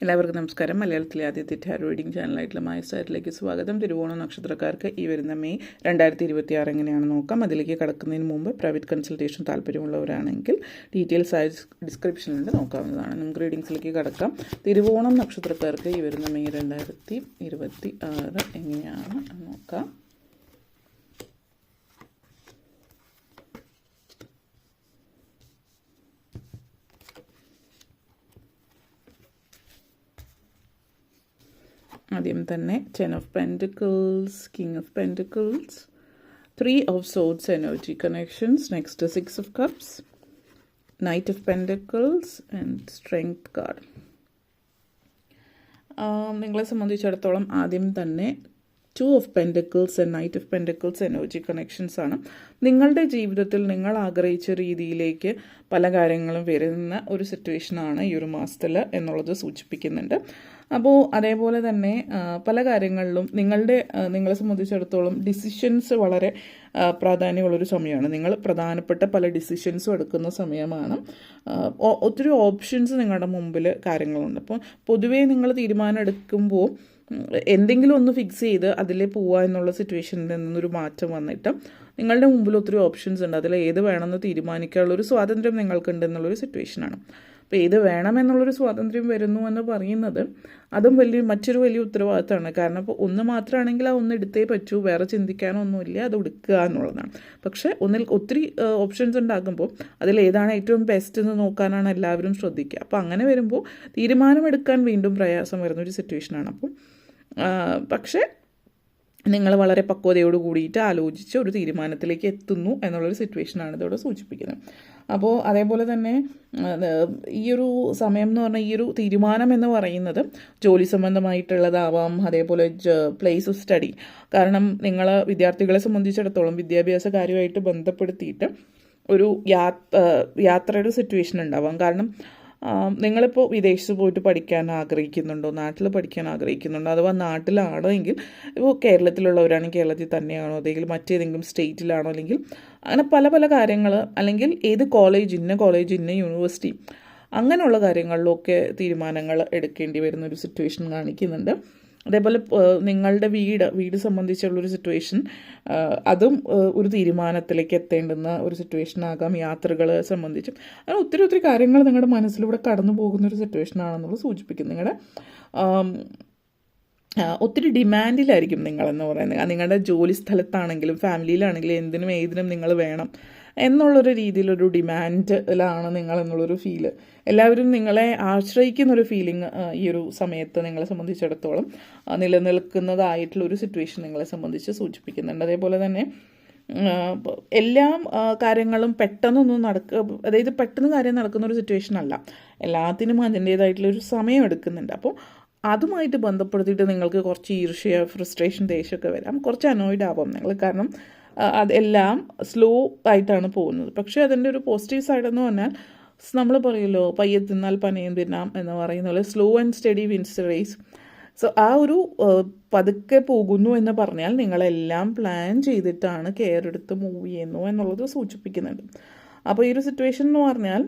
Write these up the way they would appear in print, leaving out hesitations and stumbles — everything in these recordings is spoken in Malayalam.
എല്ലാവർക്കും നമസ്കാരം. മലയാളത്തിലെ ആദ്യത്തെ ടാരോ റീഡിംഗ് ചാനലായിട്ടുള്ള മായ സ്റ്റാറിലേക്ക് സ്വാഗതം. തിരുവോണ നക്ഷത്രക്കാർക്ക് ഈ വരുന്ന മെയ് 2026 എങ്ങനെയാണെന്ന് നോക്കാം. അതിലേക്ക് കടക്കുന്നതിന് മുമ്പ് പ്രൈവറ്റ് കൺസൾട്ടേഷൻ താല്പര്യമുള്ളവരാണെങ്കിൽ ഡീറ്റെയിൽസ് ആയി ഡിസ്ക്രിപ്ഷനിൽ നോക്കാവുന്നതാണ്. നമുക്ക് റീഡിങ്സിലേക്ക് കടക്കാം. തിരുവോണം നക്ഷത്രക്കാർക്ക് ഈ വരുന്ന മെയ് 2026 എങ്ങനെയാണ് നോക്കാം. ആദ്യം തന്നെ 10 of Pentacles, King of Pentacles, 3 of Swords energy connections, next 6 of Cups, Knight of Pentacles and Strength card. നിങ്ങളെ സംബന്ധിച്ചിടത്തോളം ആദ്യം തന്നെ 2 of Pentacles and Knight of Pentacles energy connections ആണ്. നിങ്ങളുടെ ജീവിതത്തിൽ നിങ്ങൾ ആഗ്രഹിച്ച രീതിയിലേക്ക് പല കാര്യങ്ങളും വരുന്ന ഒരു സിറ്റുവേഷനാണ് ഈ ഒരു മാസത്തിൽ എന്നുള്ളത് സൂചിപ്പിക്കുന്നുണ്ട്. അപ്പോൾ അതേപോലെ തന്നെ പല കാര്യങ്ങളിലും നിങ്ങളെ സംബന്ധിച്ചിടത്തോളം ഡിസിഷൻസ് വളരെ പ്രാധാന്യമുള്ളൊരു സമയമാണ്. നിങ്ങൾ പ്രധാനപ്പെട്ട പല ഡിസിഷൻസും എടുക്കുന്ന സമയമാണ്. ഒത്തിരി ഓപ്ഷൻസ് നിങ്ങളുടെ മുമ്പിൽ കാര്യങ്ങളുണ്ട്. അപ്പോൾ പൊതുവേ നിങ്ങൾ തീരുമാനം എടുക്കുമ്പോൾ എന്തെങ്കിലും ഒന്ന് ഫിക്സ് ചെയ്ത് അതിലേ പോവുക എന്നുള്ള സിറ്റുവേഷനിൽ നിന്നൊരു മാറ്റം വന്നിട്ട് നിങ്ങളുടെ മുമ്പിൽ ഒത്തിരി ഓപ്ഷൻസ് ഉണ്ട്. അതിൽ ഏത് വേണമെന്ന് തീരുമാനിക്കാനുള്ളൊരു സ്വാതന്ത്ര്യം നിങ്ങൾക്കുണ്ട് എന്നുള്ളൊരു സിറ്റുവേഷനാണ്. അപ്പോൾ ഏത് വേണമെന്നുള്ളൊരു സ്വാതന്ത്ര്യം വരുന്നു എന്ന് പറയുന്നത് അതും മറ്റൊരു വലിയ ഉത്തരവാദിത്തമാണ്. കാരണം ഇപ്പോൾ ഒന്ന് മാത്രമാണെങ്കിൽ ആ ഒന്ന് എടുത്തേ പറ്റൂ, വേറെ ചിന്തിക്കാനൊന്നുമില്ല, അത് എടുക്കുക എന്നുള്ളതാണ്. പക്ഷേ ഒത്തിരി ഓപ്ഷൻസ് ഉണ്ടാകുമ്പോൾ അതിലേതാണ് ഏറ്റവും ബെസ്റ്റ് എന്ന് നോക്കാനാണ് എല്ലാവരും ശ്രദ്ധിക്കുക. അപ്പോൾ അങ്ങനെ വരുമ്പോൾ തീരുമാനമെടുക്കാൻ വീണ്ടും പ്രയാസം വരുന്നൊരു സിറ്റുവേഷനാണ്. അപ്പം പക്ഷേ നിങ്ങൾ വളരെ പക്വതയോട് കൂടിയിട്ട് ആലോചിച്ച് ഒരു തീരുമാനത്തിലേക്ക് എത്തുന്നു എന്നുള്ളൊരു സിറ്റുവേഷനാണ് ഇതോടെ സൂചിപ്പിക്കുന്നത്. അപ്പോൾ അതേപോലെ തന്നെ ഈ ഒരു സമയം എന്ന് പറഞ്ഞാൽ ഈ ഒരു തീരുമാനം എന്ന് പറയുന്നത് ജോലി സംബന്ധമായിട്ടുള്ളതാവാം, അതേപോലെ പ്ലേസ് ഓഫ് സ്റ്റഡി. കാരണം നിങ്ങൾ വിദ്യാർത്ഥികളെ സംബന്ധിച്ചിടത്തോളം വിദ്യാഭ്യാസ കാര്യമായിട്ട് ബന്ധപ്പെടുത്തിയിട്ട് ഒരു യാത്രയുടെ സിറ്റുവേഷൻ ഉണ്ടാവാം. കാരണം നിങ്ങളിപ്പോൾ വിദേശത്ത് പോയിട്ട് പഠിക്കാൻ ആഗ്രഹിക്കുന്നുണ്ടോ, നാട്ടിൽ പഠിക്കാൻ ആഗ്രഹിക്കുന്നുണ്ടോ, അഥവാ നാട്ടിലാണോ എങ്കിൽ ഇപ്പോൾ കേരളത്തിലുള്ളവരാണെങ്കിൽ കേരളത്തിൽ തന്നെയാണോ, അല്ലെങ്കിൽ മറ്റേതെങ്കിലും സ്റ്റേറ്റിലാണോ, അല്ലെങ്കിൽ അങ്ങനെ പല പല കാര്യങ്ങൾ, അല്ലെങ്കിൽ ഏത് കോളേജ്, ഇന്ന യൂണിവേഴ്സിറ്റി, അങ്ങനെയുള്ള കാര്യങ്ങളിലൊക്കെ തീരുമാനങ്ങൾ എടുക്കേണ്ടി വരുന്നൊരു സിറ്റുവേഷൻ കാണിക്കുന്നുണ്ട്. അതേപോലെ നിങ്ങളുടെ വീട് സംബന്ധിച്ചുള്ളൊരു സിറ്റുവേഷൻ, അതും ഒരു തീരുമാനത്തിലേക്ക് എത്തേണ്ടുന്ന ഒരു സിറ്റുവേഷൻ ആകാം. യാത്രകളെ സംബന്ധിച്ചും അങ്ങനെ ഒത്തിരി കാര്യങ്ങൾ നിങ്ങളുടെ മനസ്സിലൂടെ കടന്നു പോകുന്നൊരു സിറ്റുവേഷനാണെന്നുള്ളത് സൂചിപ്പിക്കും. നിങ്ങളുടെ ഒത്തിരി ഡിമാൻഡിലായിരിക്കും നിങ്ങളെന്ന് പറയുന്നത്. നിങ്ങളുടെ ജോലി സ്ഥലത്താണെങ്കിലും ഫാമിലിയിലാണെങ്കിലും എന്തിനും ഏതിനും നിങ്ങൾ വേണം എന്നുള്ളൊരു രീതിയിലൊരു ഡിമാൻഡിലാണ് നിങ്ങളെന്നുള്ളൊരു ഫീല്, എല്ലാവരും നിങ്ങളെ ആശ്രയിക്കുന്നൊരു ഫീലിംഗ് ഈ ഒരു സമയത്ത് നിങ്ങളെ സംബന്ധിച്ചിടത്തോളം നിലനിൽക്കുന്നതായിട്ടുള്ളൊരു സിറ്റുവേഷൻ നിങ്ങളെ സംബന്ധിച്ച് സൂചിപ്പിക്കുന്നുണ്ട്. അതേപോലെ തന്നെ എല്ലാം കാര്യങ്ങളും പെട്ടെന്നൊന്നും അതായത് പെട്ടെന്ന് കാര്യം നടക്കുന്നൊരു സിറ്റുവേഷൻ അല്ല, എല്ലാത്തിനും അതിൻ്റേതായിട്ടുള്ളൊരു സമയം എടുക്കുന്നുണ്ട്. അപ്പോൾ അതുമായിട്ട് ബന്ധപ്പെടുത്തിയിട്ട് നിങ്ങൾക്ക് കുറച്ച് ഈർഷ്യ, ഫ്രസ്ട്രേഷൻ, ദേഷ്യമൊക്കെ വരാം, കുറച്ച് അനോയിഡ് ആവാം നിങ്ങൾ. കാരണം അതെല്ലാം സ്ലോ ആയിട്ടാണ് പോകുന്നത്. പക്ഷേ അതിൻ്റെ ഒരു പോസിറ്റീവ് സൈഡെന്ന് പറഞ്ഞാൽ നമ്മൾ പറയുമല്ലോ, പയ്യെ തിന്നാൽ പനയും തിന്നാം എന്ന് പറയുന്ന പോലെ slow and steady wins the race. So ആ ഒരു പതുക്കെ പോകുന്നു എന്ന് പറഞ്ഞാൽ നിങ്ങളെല്ലാം പ്ലാൻ ചെയ്തിട്ടാണ് കെയർ എടുത്ത് മൂവ് ചെയ്യുന്നു എന്നുള്ളത് സൂചിപ്പിക്കുന്നുണ്ട്. അപ്പോൾ ഈ ഒരു സിറ്റുവേഷൻ എന്ന് പറഞ്ഞാൽ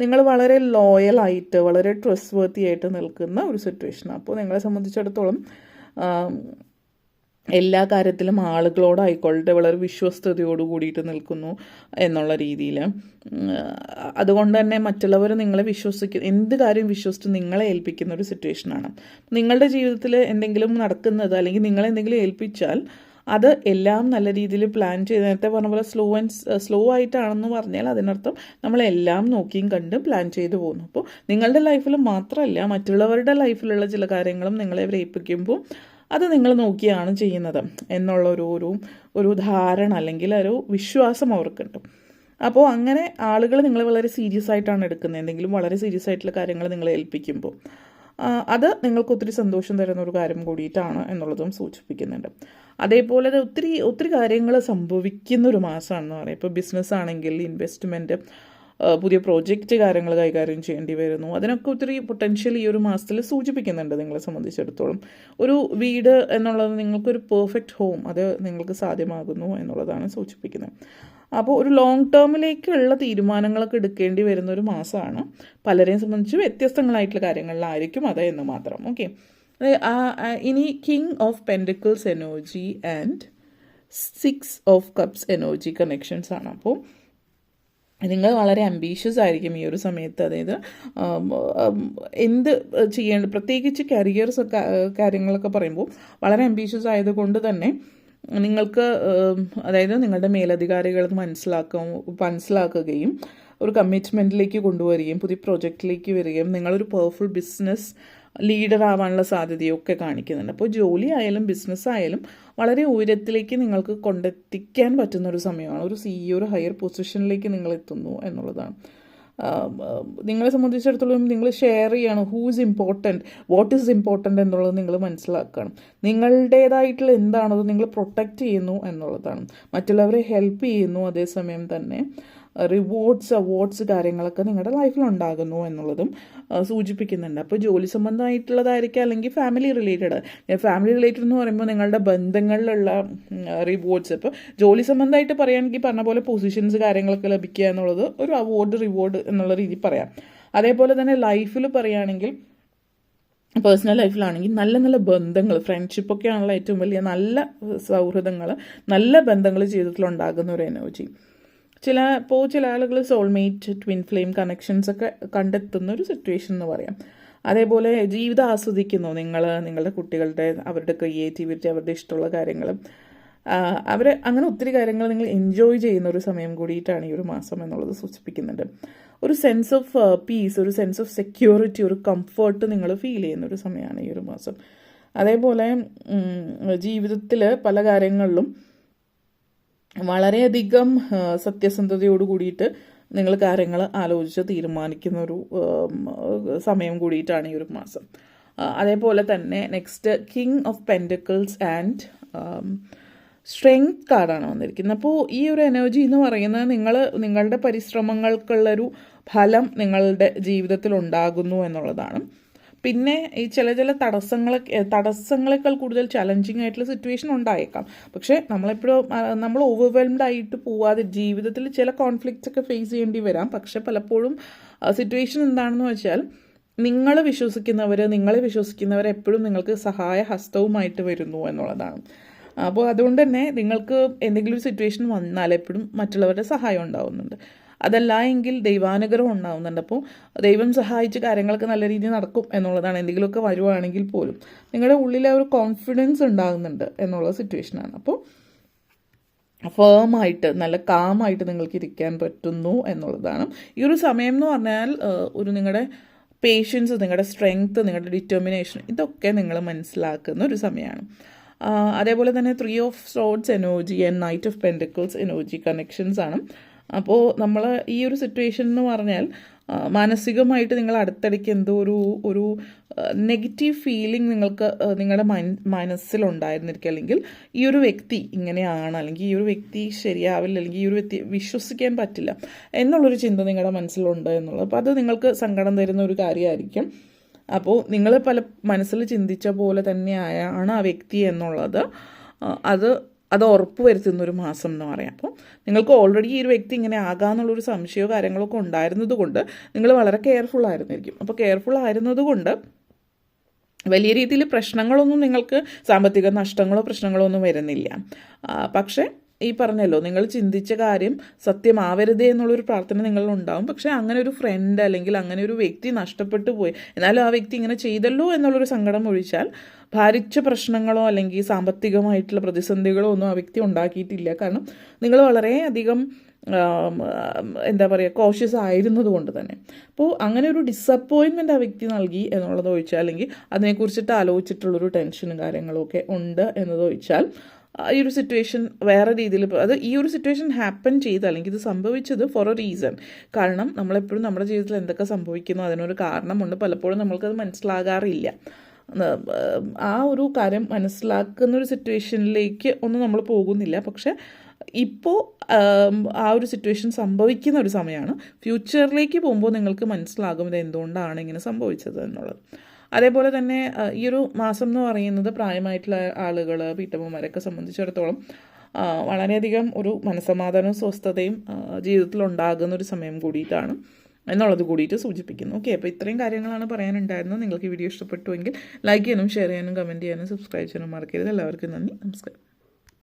നിങ്ങൾ വളരെ ലോയലായിട്ട്, വളരെ ട്രസ്റ്റ് വർത്തി ആയിട്ട് നിൽക്കുന്ന ഒരു സിറ്റുവേഷനാണ്. അപ്പോൾ നിങ്ങളെ സംബന്ധിച്ചിടത്തോളം എല്ലാ കാര്യത്തിലും ആളുകളോടായിക്കോട്ടെ വളരെ വിശ്വസ്തയോട് കൂടിയിട്ട് നിൽക്കുന്നു എന്നുള്ള രീതിയിൽ. അതുകൊണ്ട് തന്നെ മറ്റുള്ളവർ നിങ്ങളെ എന്ത് കാര്യം വിശ്വസിച്ച് നിങ്ങളെ ഏൽപ്പിക്കുന്ന ഒരു സിറ്റുവേഷനാണ്. നിങ്ങളുടെ ജീവിതത്തിൽ എന്തെങ്കിലും നടക്കുന്നത്, അല്ലെങ്കിൽ നിങ്ങളെന്തെങ്കിലും ഏൽപ്പിച്ചാൽ അത് എല്ലാം നല്ല രീതിയിൽ പ്ലാൻ ചെയ്ത്, നേരത്തെ പറഞ്ഞ പോലെ സ്ലോ ആയിട്ടാണെന്ന് പറഞ്ഞാൽ അതിനർത്ഥം നമ്മളെല്ലാം നോക്കിയും കണ്ട് പ്ലാൻ ചെയ്ത് പോകുന്നു. അപ്പോൾ നിങ്ങളുടെ ലൈഫിൽ മാത്രമല്ല മറ്റുള്ളവരുടെ ലൈഫിലുള്ള ചില കാര്യങ്ങളും നിങ്ങളെ ഏൽപ്പിക്കുമ്പോൾ അത് നിങ്ങൾ നോക്കിയാണ് ചെയ്യുന്നത് എന്നുള്ള ഒരു ധാരണ, അല്ലെങ്കിൽ ഒരു വിശ്വാസം അവർക്കുണ്ട്. അപ്പോൾ അങ്ങനെ ആളുകൾ നിങ്ങളെ വളരെ സീരിയസ് ആയിട്ടാണ് എടുക്കുന്നത്. എന്തെങ്കിലും വളരെ സീരിയസ് ആയിട്ടുള്ള കാര്യങ്ങൾ നിങ്ങളെ ഏൽപ്പിക്കുമ്പോൾ അത് നിങ്ങൾക്ക് ഒത്തിരി സന്തോഷം തരുന്ന ഒരു കാര്യം കൂടിയിട്ടാണ് എന്നുള്ളതും സൂചിപ്പിക്കുന്നുണ്ട്. അതേപോലെ ഒത്തിരി കാര്യങ്ങൾ സംഭവിക്കുന്ന ഒരു മാസമാണെന്ന് പറയാം. ഇപ്പോൾ ബിസിനസ് ആണെങ്കിൽ ഇൻവെസ്റ്റ്മെൻറ്റ്, പുതിയ പ്രോജക്റ്റ് കാര്യങ്ങൾ കൈകാര്യം ചെയ്യേണ്ടി വരുന്നു. അതിനൊക്കെ ഒത്തിരി പൊട്ടൻഷ്യൽ ഈ ഒരു മാസത്തിൽ സൂചിപ്പിക്കുന്നുണ്ട് നിങ്ങളെ സംബന്ധിച്ചിടത്തോളം. ഒരു വീട് എന്നുള്ളത് നിങ്ങൾക്കൊരു പെർഫെക്റ്റ് ഹോം അത് നിങ്ങൾക്ക് സാധ്യമാകുന്നു എന്നുള്ളതാണ് സൂചിപ്പിക്കുന്നത്. അപ്പോൾ ഒരു ലോങ് ടേമിലേക്കുള്ള തീരുമാനങ്ങളൊക്കെ എടുക്കേണ്ടി വരുന്ന ഒരു മാസമാണ്. പലരെയും സംബന്ധിച്ച് വ്യത്യസ്തങ്ങളായിട്ടുള്ള കാര്യങ്ങളിലായിരിക്കും അത് എന്ന് മാത്രം. ഓക്കെ, ഇനി king of pentacles energy and 6 of cups energy connections ആണ്. അപ്പോൾ നിങ്ങൾ വളരെ അംബീഷ്യസ് ആയിരിക്കും ഈ ഒരു സമയത്ത്. അതായത് എന്ത് ചെയ്യേണ്ട, പ്രത്യേകിച്ച് കരിയർസ് കാര്യങ്ങളൊക്കെ പറയുമ്പോൾ വളരെ അംബീഷ്യസ് ആയതുകൊണ്ട് തന്നെ നിങ്ങൾക്ക് അതായത് നിങ്ങളുടെ മേലധികാരികൾ മനസ്സിലാക്കുകയും ഒരു കമ്മിറ്റ്മെൻറ്റിലേക്ക് കൊണ്ടുവരികയും പുതിയ പ്രോജക്റ്റിലേക്ക് വരികയും നിങ്ങളൊരു പവർഫുൾ ബിസിനസ് ലീഡർ ആവാനുള്ള സാധ്യതയൊക്കെ കാണിക്കുന്നുണ്ട്. അപ്പോൾ ജോലി ആയാലും ബിസിനസ് ആയാലും വളരെ ഉയരത്തിലേക്ക് നിങ്ങൾക്ക് കൊണ്ടെത്തിക്കാൻ പറ്റുന്ന ഒരു സമയമാണ്. ഒരു CEO ഒരു ഹയർ പൊസിഷനിലേക്ക് നിങ്ങൾ എത്തുന്നു എന്നുള്ളതാണ്. നിങ്ങളെ സംബന്ധിച്ചിടത്തോളം നിങ്ങൾ ഷെയർ ചെയ്യണം who is important, what is important എന്നുള്ളത് നിങ്ങൾ മനസ്സിലാക്കണം. നിങ്ങളുടേതായിട്ടുള്ള എന്താണത് നിങ്ങൾ പ്രൊട്ടക്റ്റ് ചെയ്യുന്നു എന്നുള്ളതാണ്. മറ്റുള്ളവരെ ഹെൽപ്പ് ചെയ്യുന്നു, അതേസമയം തന്നെ റിവാർഡ്സ് അവാർഡ്സ് കാര്യങ്ങളൊക്കെ നിങ്ങളുടെ ലൈഫിൽ ഉണ്ടാകുന്നു എന്നുള്ളതും സൂചിപ്പിക്കുന്നുണ്ട്. അപ്പോൾ ജോലി സംബന്ധമായിട്ടുള്ളതായിരിക്കും, അല്ലെങ്കിൽ ഫാമിലി റിലേറ്റഡ് എന്ന് പറയുമ്പോൾ നിങ്ങളുടെ ബന്ധങ്ങളിലുള്ള റിവാർഡ്സ്. ഇപ്പോൾ ജോലി സംബന്ധമായിട്ട് പറയുകയാണെങ്കിൽ പറഞ്ഞ പോലെ പൊസിഷൻസ് കാര്യങ്ങളൊക്കെ ലഭിക്കുക എന്നുള്ളത് ഒരു റിവാർഡ് എന്നുള്ള രീതിയിൽ പറയാം. അതേപോലെ തന്നെ ലൈഫിൽ പറയുകയാണെങ്കിൽ പേഴ്സണൽ ലൈഫിലാണെങ്കിൽ നല്ല നല്ല ബന്ധങ്ങൾ, ഫ്രണ്ട്ഷിപ്പൊക്കെയാണല്ലോ ഏറ്റവും വലിയ നല്ല സൗഹൃദങ്ങൾ, നല്ല ബന്ധങ്ങൾ ജീവിതത്തിലുണ്ടാകുന്ന ഒരു എനർജി. ചില ആളുകൾ സോൾമേറ്റ്, ട്വിൻ ഫ്ലെയിം കണക്ഷൻസ് ഒക്കെ കണ്ടെത്തുന്ന ഒരു സിറ്റുവേഷൻ എന്ന് പറയാം. അതേപോലെ ജീവിതം ആസ്വദിക്കുന്നു നിങ്ങളുടെ കുട്ടികളുടെ, അവരുടെ ക്രിയേറ്റിവിറ്റി, അവരുടെ ഇഷ്ടമുള്ള കാര്യങ്ങൾ, അങ്ങനെ ഒത്തിരി കാര്യങ്ങൾ നിങ്ങൾ എൻജോയ് ചെയ്യുന്ന ഒരു സമയം കൂടിയിട്ടാണ് ഈ ഒരു മാസം എന്നുള്ളത് സൂചിപ്പിക്കുന്നുണ്ട്. ഒരു സെൻസ് ഓഫ് പീസ്, ഒരു സെൻസ് ഓഫ് സെക്യൂരിറ്റി, ഒരു കംഫർട്ട് നിങ്ങൾ ഫീൽ ചെയ്യുന്ന ഒരു സമയമാണ് ഈ ഒരു മാസം. അതേപോലെ ജീവിതത്തിൽ പല കാര്യങ്ങളിലും വളരെയധികം സത്യസന്ധതയോട് കൂടിയിട്ട് നിങ്ങൾ കാര്യങ്ങൾ ആലോചിച്ച് തീരുമാനിക്കുന്ന ഒരു സമയം കൂടിയിട്ടാണ് ഈ ഒരു മാസം. അതേപോലെ തന്നെ next king of pentacles and strength കാർഡാണ് വന്നിരിക്കുന്നത്. അപ്പോൾ ഈ ഒരു എനർജി എന്ന് പറയുന്നത് നിങ്ങളുടെ പരിശ്രമങ്ങൾക്കുള്ളൊരു ഫലം നിങ്ങളുടെ ജീവിതത്തിൽ ഉണ്ടാകുന്നു എന്നുള്ളതാണ്. പിന്നെ ഈ ചില തടസ്സങ്ങളെക്കാൾ കൂടുതൽ ചലഞ്ചിങ് ആയിട്ടുള്ള സിറ്റുവേഷൻ ഉണ്ടായേക്കാം. പക്ഷേ നമ്മൾ ഓവർവെൽംഡ് ആയിട്ട് പോവാതെ ജീവിതത്തിൽ ചില കോൺഫ്ലിക്ട്സ് ഒക്കെ ഫേസ് ചെയ്യേണ്ടി വരാം. പക്ഷെ പലപ്പോഴും സിറ്റുവേഷൻ എന്താണെന്ന് വെച്ചാൽ നിങ്ങളെ വിശ്വസിക്കുന്നവർ എപ്പോഴും നിങ്ങൾക്ക് സഹായ ഹസ്തവുമായിട്ട് വരുന്നു എന്നുള്ളതാണ്. അപ്പോൾ അതുകൊണ്ട് തന്നെ നിങ്ങൾക്ക് എന്തെങ്കിലും ഒരു സിറ്റുവേഷൻ വന്നാൽ എപ്പോഴും മറ്റുള്ളവരുടെ സഹായം ഉണ്ടാവുന്നുണ്ട്. അതല്ല എങ്കിൽ ദൈവാനുഗ്രഹം ഉണ്ടാവുന്നുണ്ട്. അപ്പോൾ ദൈവം സഹായിച്ച് കാര്യങ്ങളൊക്കെ നല്ല രീതിയിൽ നടക്കും എന്നുള്ളതാണ്. എന്തെങ്കിലുമൊക്കെ വരുവാണെങ്കിൽ പോലും നിങ്ങളുടെ ഉള്ളിലെ ഒരു കോൺഫിഡൻസ് ഉണ്ടാകുന്നുണ്ട് എന്നുള്ള സിറ്റുവേഷനാണ്. അപ്പോൾ ഫേമായിട്ട് നല്ല കാമായിട്ട് നിങ്ങൾക്ക് ഇരിക്കാൻ പറ്റുന്നു എന്നുള്ളതാണ്. ഈ ഒരു സമയം എന്ന് പറഞ്ഞാൽ നിങ്ങളുടെ പേഷ്യൻസ്, നിങ്ങളുടെ സ്ട്രെങ്ത്, നിങ്ങളുടെ ഡിറ്റർമിനേഷൻ ഇതൊക്കെ നിങ്ങൾ മനസ്സിലാക്കുന്ന ഒരു സമയമാണ്. അതേപോലെ തന്നെ 3 of swords energy and knight of pentacles energy connections ആണ്. അപ്പോൾ നമ്മൾ ഈ ഒരു സിറ്റുവേഷൻ എന്ന് പറഞ്ഞാൽ മാനസികമായിട്ട് നിങ്ങൾ അടുത്തിടയ്ക്ക് എന്തോ ഒരു നെഗറ്റീവ് ഫീലിംഗ് നിങ്ങൾക്ക് നിങ്ങളുടെ മനസ്സിലുണ്ടായിരുന്നിരിക്കും. അല്ലെങ്കിൽ ഈ ഒരു വ്യക്തി ഇങ്ങനെയാണ്, അല്ലെങ്കിൽ ഈ ഒരു വ്യക്തി ശരിയാവില്ല, അല്ലെങ്കിൽ ഈ ഒരു വ്യക്തി വിശ്വസിക്കാൻ പറ്റില്ല എന്നുള്ളൊരു ചിന്ത നിങ്ങളുടെ മനസ്സിലുണ്ട് എന്നുള്ളത്. അപ്പോൾ അത് നിങ്ങൾക്ക് സങ്കടം തരുന്ന ഒരു കാര്യമായിരിക്കും. അപ്പോൾ നിങ്ങൾ മനസ്സിൽ ചിന്തിച്ച പോലെ തന്നെയാണ് ആ വ്യക്തി എന്നുള്ളത് അത് ഉറപ്പ് വരുത്തുന്നൊരു മാസം എന്ന് പറയാം. അപ്പോൾ നിങ്ങൾക്ക് ഓൾറെഡി ഈ ഒരു വ്യക്തി ഇങ്ങനെ ആകാമെന്നുള്ളൊരു സംശയമോ കാര്യങ്ങളൊക്കെ ഉണ്ടായിരുന്നത് കൊണ്ട് നിങ്ങൾ വളരെ കെയർഫുൾ ആയിരുന്നിരിക്കും. അപ്പോൾ കെയർഫുൾ ആയിരുന്നത് കൊണ്ട് വലിയ രീതിയിൽ പ്രശ്നങ്ങളൊന്നും, നിങ്ങൾക്ക് സാമ്പത്തിക നഷ്ടങ്ങളോ പ്രശ്നങ്ങളോ ഒന്നും വരുന്നില്ല. പക്ഷേ ഈ പറഞ്ഞല്ലോ, നിങ്ങൾ ചിന്തിച്ച കാര്യം സത്യമാവരുതേ എന്നുള്ളൊരു പ്രാർത്ഥന നിങ്ങളിലുണ്ടാവും. പക്ഷേ അങ്ങനെ ഒരു ഫ്രണ്ട് അല്ലെങ്കിൽ അങ്ങനെ ഒരു വ്യക്തി നഷ്ടപ്പെട്ടു പോയി, എന്നാലും ആ വ്യക്തി ഇങ്ങനെ ചെയ്തല്ലോ എന്നുള്ളൊരു സങ്കടം ഒഴിച്ചാൽ ഭാരിച്ച പ്രശ്നങ്ങളോ അല്ലെങ്കിൽ സാമ്പത്തികമായിട്ടുള്ള പ്രതിസന്ധികളോ ഒന്നും ആ വ്യക്തി ഉണ്ടാക്കിയിട്ടില്ല. കാരണം നിങ്ങൾ വളരെയധികം കോഷ്യസ് ആയിരുന്നത് കൊണ്ട് തന്നെ. അപ്പോൾ അങ്ങനെ ഒരു ഡിസപ്പോയിൻമെൻറ്റ് ആ വ്യക്തി നൽകി എന്നുള്ളത് ഒഴിച്ചാൽ, അല്ലെങ്കിൽ അതിനെക്കുറിച്ചിട്ട് ആലോചിച്ചിട്ടുള്ളൊരു ടെൻഷനും കാര്യങ്ങളും ഒക്കെ ഉണ്ട് എന്നതൊഴിച്ചാൽ ഈ ഒരു സിറ്റുവേഷൻ വേറെ രീതിയിൽ, ഈ ഒരു സിറ്റുവേഷൻ ഹാപ്പൻ ചെയ്ത് അല്ലെങ്കിൽ ഇത് സംഭവിച്ചത് ഫോർ എ റീസൺ. കാരണം നമ്മളെപ്പോഴും നമ്മുടെ ജീവിതത്തിൽ എന്തൊക്കെ സംഭവിക്കുന്നു അതിനൊരു കാരണമുണ്ട്. പലപ്പോഴും നമ്മൾക്കത് മനസ്സിലാകാറില്ല. ആ ഒരു കാര്യം മനസ്സിലാക്കുന്നൊരു സിറ്റുവേഷനിലേക്ക് ഒന്നും നമ്മൾ പോകുന്നില്ല. പക്ഷേ ഇപ്പോൾ ആ ഒരു സിറ്റുവേഷൻ സംഭവിക്കുന്ന ഒരു സമയമാണ്. ഫ്യൂച്ചറിലേക്ക് പോകുമ്പോൾ നിങ്ങൾക്ക് മനസ്സിലാകും ഇത് എന്തുകൊണ്ടാണ് ഇങ്ങനെ സംഭവിച്ചത് എന്നുള്ളത്. അതേപോലെ തന്നെ ഈ ഒരു മാസം എന്ന് പറയുന്നത് പ്രായമായിട്ടുള്ള ആളുകൾ, വീട്ടമ്മമാരൊക്കെ സംബന്ധിച്ചിടത്തോളം വളരെയധികം ഒരു മനസ്സമാധാനവും സ്വസ്ഥതയും ജീവിതത്തിൽ ഉണ്ടാകുന്ന ഒരു സമയം കൂടിയിട്ടാണ് എന്നുള്ളത് കൂടിയിട്ട് സൂചിപ്പിക്കുന്നു. ഓക്കെ, അപ്പോൾ ഇത്രയും കാര്യങ്ങളാണ് പറയാനുണ്ടായിരുന്നത്. നിങ്ങൾക്ക് ഈ വീഡിയോ ഇഷ്ടപ്പെട്ടുവെങ്കിൽ ലൈക്ക് ചെയ്യാനും ഷെയർ ചെയ്യാനും കമൻറ്റ് ചെയ്യാനും സബ്സ്ക്രൈബ് ചെയ്യാനും മറക്കരുത്. എല്ലാവർക്കും നന്ദി, നമസ്കാരം.